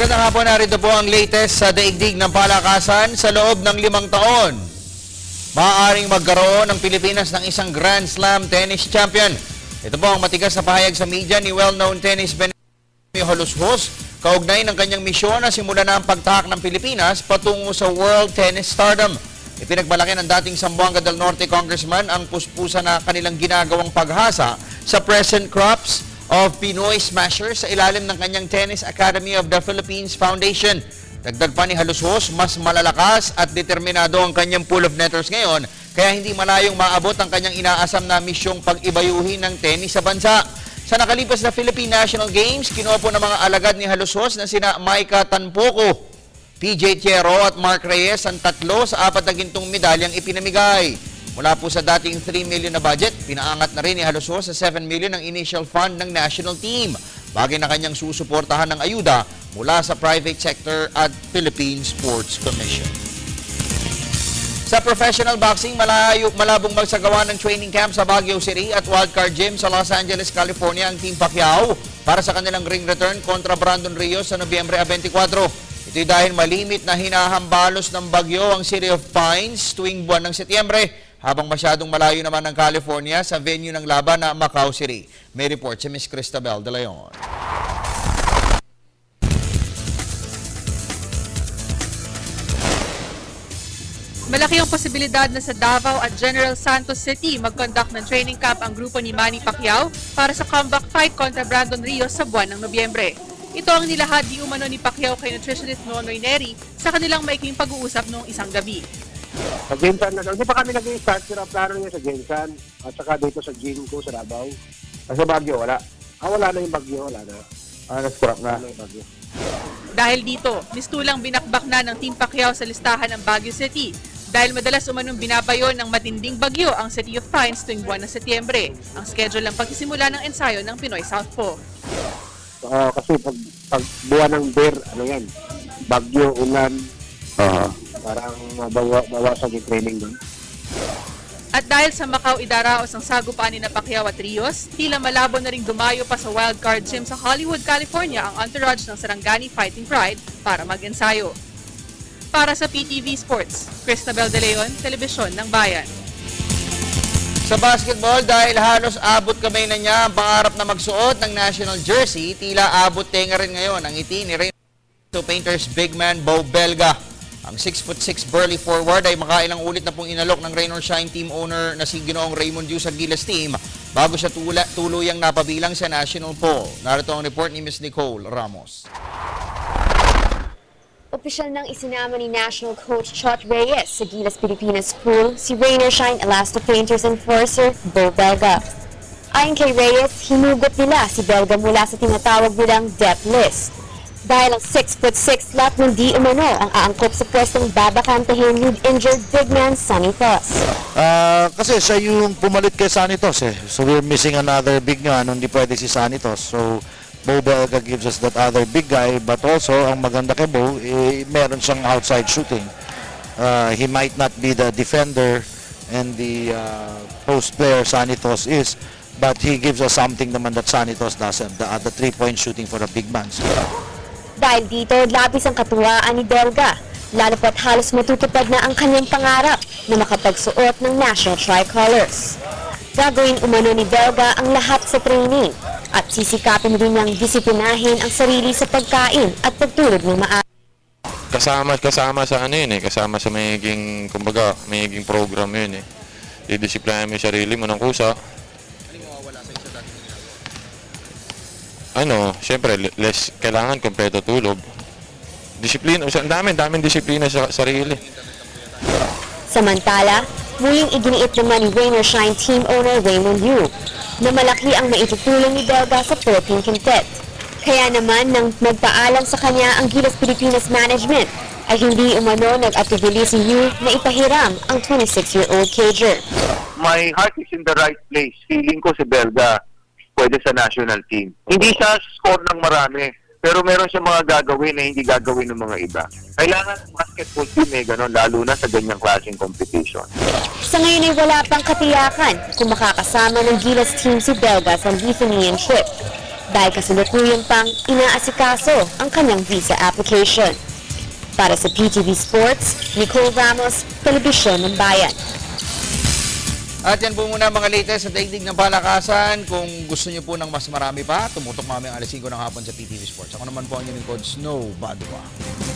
Magandang hapon, narito po ang latest sa daigdig ng palakasan sa loob ng 5 taon. Maaaring magkaroon ng Pilipinas ng isang Grand Slam tennis champion. Ito po ang matigas na pahayag sa media ni well-known tennis Benjamín Holuswos, kaugnay ng kanyang misyon na simulan na ang pagtahak ng Pilipinas patungo sa World Tennis Stardom. Ipinagmalaki ng dating Zamboanga del Norte Congressman ang puspusan na kanilang ginagawang paghasa sa present crops of Pinoy Smashers sa ilalim ng kanyang Tennis Academy of the Philippines Foundation. Dagdag pa ni Holuswos, mas malalakas at determinado ang kanyang pool of netters ngayon, kaya hindi malayong maabot ang kanyang inaasam na misyong pag-ibayuhin ng tennis sa bansa. Sa nakalipas na Philippine National Games, kinupo ng mga alagad ni Holuswos na sina Maika Tanpoco, PJ Tiero at Mark Reyes ang 3 sa 4 na gintong medalyang ipinamigay. Mula po sa dating 3 million na budget, pinaangat na rin ni Holuswos sa 7 million ang initial fund ng national team. Bagay na kanyang susuportahan ng ayuda mula sa private sector at Philippine Sports Commission. Sa professional boxing, malabong magsagawa ng training camp sa Baguio City at Wildcard Gym sa Los Angeles, California ang Team Pacquiao para sa kanilang ring return kontra Brandon Rios sa Nobyembre 24. Ito'y dahil malimit na hinahambalos ng bagyo ang City of Pines tuwing buwan ng Setyembre, habang masyadong malayo naman ng California sa venue ng laban na Macau City. May report si Ms. Cristabel De Leon. Malaki ang posibilidad na sa Davao at General Santos City mag-conduct ng training camp ang grupo ni Manny Pacquiao para sa comeback fight kontra Brandon Rios sa buwan ng Nobyembre. Ito ang nilahad di umano ni Pacquiao kay nutritionist Nonoy Neri sa kanilang maikling pag-uusap noong isang gabi. Sa Gensan na hindi pa kami nag-i-start, pero plano niya sa Gensan at saka dito sa gym ko sa Davao. Sa Baguio, wala. Wala na yung Baguio, wala na. Nag-scrap na. Wala yung Baguio. Dahil dito, mistulang binakbak na ng Team Pacquiao sa listahan ng Baguio City dahil madalas umanong binabayo ng matinding bagyo ang City of Pines tuwing buwan ng Setyembre. Ang schedule ng pagsisimula ng ensayo ng Pinoy Southpaw. Kasi pag buwan ng bear, ano yan, bagyo, ulan, parang mabawasan yung training doon. At dahil sa Macau idaraos ang sagupaan ni na Pacquiao at Rios, tila malabo na ring dumayo pa sa Wildcard Gym sa Hollywood, California ang entourage ng Sarangani Fighting Pride para mag-ensayo. Para sa PTV Sports, Cristabel De Leon, Telebisyon ng Bayan. Sa basketball, dahil halos abot kamay na niya ang pangarap na magsuot ng national jersey, tila abot tenga rin ngayon ang ngiti ni Raymond Painters big man Bo Belga. Ang 6'6" burly forward ay makailang ulit na pong inalok ng Rain or Shine team owner na si Ginoong Raymond Diuz Aguilas team bago siya tuluyang napabilang sa national poll. Narito ang report ni Ms. Nicole Ramos. Opisyal nang isinama ni National Coach Chot Reyes sa Gilas Pilipinas School si Rain or Shine Elasto Painters enforcer Bo Belga. Ayon kay Reyes, hinugot nila si Belga mula sa tinatawag nilang depth list. Dahil ang 6'6" lat ng di umano ang aangkop sa pwestong babakantahin with injured big man Sonny Tos. Kasi siya yung pumalit kay Sanitos eh. So we're missing another big man, hindi pwede si Sanitos. So Bo Belga gives us that other big guy, but also ang maganda kay Bo, meron siyang outside shooting. He might not be the defender and the post player Sanitos is, but he gives us something naman that Sanitos doesn't, the 3-point shooting for a big man. So, Dahil dito, labis ang katuwaan ni Belga, lalo pat halos matutupad na ang kanyang pangarap na makapagsuot ng national tricolors. Gagawin umano ni Belga ang lahat sa training at sisikapin din niyang disiplinahin ang sarili sa pagkain at pagtulog ng maayos. Kasama sa ano yun eh, kasama sa mayiging, kumbaga, mayiging program yun eh. Didisiplinahin mo yung sarili mo ng kusa. Siyempre, less kailangan kompleto tulog. Disiplina, daming disiplina sa sarili. Samantala, muling iginiit naman ni Rain or Shine team owner Raymond Yu na malaki ang maitutulong ni Belga sa Philippine Quintet. Kaya naman nang magpaalam sa kanya ang Gilas Pilipinas management, ay hindi umano nag-atubili si Yu na ipahiram ang 26-year-old cager. My heart is in the right place. Feeling ko si Belga pwede sa national team. Hindi siya score ng marami, pero meron siya mga gagawin na hindi gagawin ng mga iba. Kailangan basketball team gano'n, lalo na sa ganyang klaseng competition. Sa ngayon ay wala pang katiyakan kung makakasama ng Gilas team si Belga sa Lithuanian trip. dahil kasalukuyan pang inaasikaso ang kanyang visa application. Para sa PTV Sports, Nicole Ramos, Telebisyon ng Bayan. At yan po muna mga latest sa daigdig ng palakasan. Kung gusto niyo po ng mas marami pa, tumutok mamaya alas 5 ng hapon sa PTV Sports. Ako naman po ang inyong coach, Snow Badua.